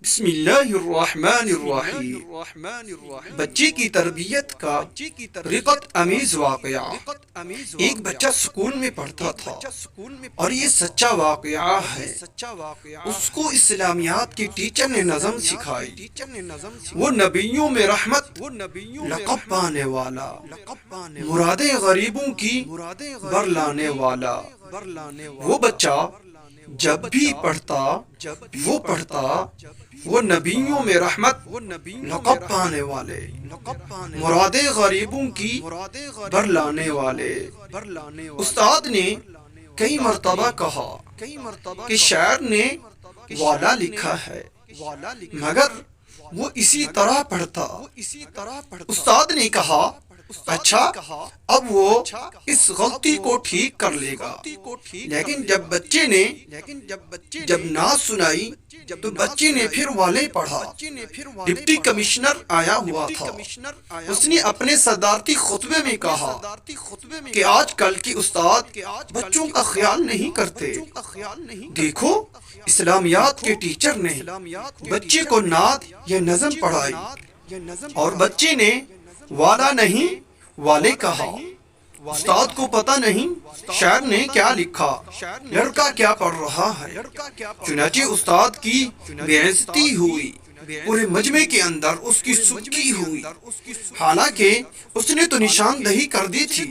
بسم اللہ الرحمن الرحیم۔ بچے کی تربیت کا رقت امیز واقعہ۔ ایک بچہ سکول میں پڑھتا تھا اور یہ سچا واقعہ ہے۔ اس کو اسلامیات کے ٹیچر نے نظم سکھائی۔ وہ نبیوں میں رحمت لقب پانے والا، مرادیں غریبوں کی بر لانے والا۔ وہ بچہ جب بھی پڑھتا وہ نبیوں میں رحمت لقب پانے والے، مرادیں غریبوں کی بر لانے والے۔ استاد نے کئی مرتبہ کہا کہ شاعر نے والا لکھا ہے، مگر وہ اسی طرح پڑھتا۔ استاد نے کہا اچھا اب وہ اس غلطی کو ٹھیک کر لے گا، لیکن جب بچے نے نہ سنائی تو بچے نے پھر والے پڑھا۔ ڈپٹی کمشنر آیا ہوا تھا، اس نے اپنے صدارتی خطبے میں کہا کہ آج کل کے استاد بچوں کا خیال نہیں کرتے۔ دیکھو اسلامیات کے ٹیچر نے بچے کو نعت یا نظم پڑھائی اور بچے نے والا نہیں والے کہا۔ استاد کو پتہ نہیں شاعر نے کیا لکھا، لڑکا کیا پڑھ رہا ہے۔ چنانچہ استاد کی بے عزتی ہوئی، پورے مجمع کے اندر اس کی سکی ہوئی، حالانکہ اس نے تو نشاندہی کر دی تھی۔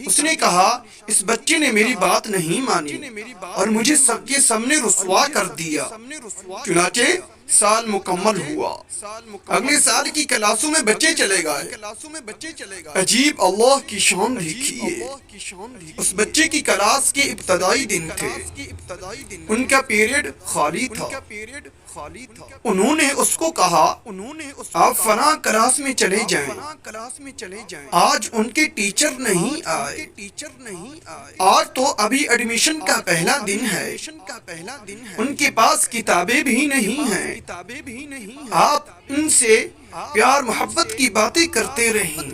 اس نے کہا اس بچے نے میری بات نہیں مانی اور مجھے سب کے سامنے رسوا کر دیا۔ چنانچہ سال مکمل ہوا، اگلے سال کی کلاسوں میں بچے چلے گئے۔ عجیب اللہ کی شان دیکھیے، اس بچے کی کلاس کے ابتدائی دن تھے، ان کا پیریڈ خالی تھا۔ انہوں نے اس کو کہا آپ فلاں کلاس میں چلے جائیں، آج ان کے ٹیچر نہیں آئے۔ آج تو ابھی ایڈمیشن کا پہلا دن ہے، ان کے پاس کتابیں بھی نہیں ہیں، آپ ان سے پیار محبت کی باتیں کرتے رہیں،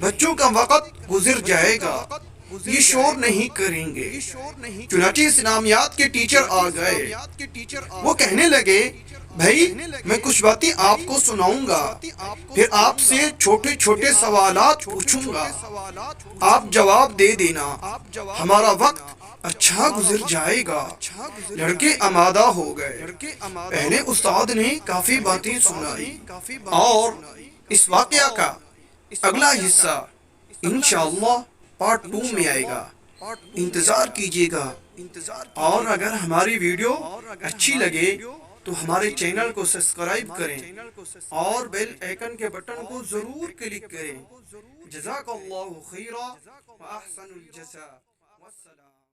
بچوں کا وقت گزر جائے گا، یہ شور نہیں کریں گے۔ چنانچہ اسلامیات کے ٹیچر آ گئے، وہ کہنے لگے بھائی میں کچھ باتیں آپ کو سناؤں گا، پھر آپ سے چھوٹے چھوٹے سوالات پوچھوں گا، آپ جواب دے دینا، ہمارا وقت اچھا گزر جائے گا۔ لڑکے آمادہ ہو گئے۔ پہلے استاد نے کافی باتیں سنائی اور اس واقعہ کا اگلا حصہ انشاءاللہ پارٹ 2 میں آئے گا، انتظار کیجیے گا۔ اور اگر ہماری ویڈیو اچھی لگے تو ہمارے چینل کو سبسکرائب کریں اور بیل آئیکن کے بٹن کو ضرور کلک کریں۔ جزاک اللہ خیرا و احسن الجزاء۔ والسلام۔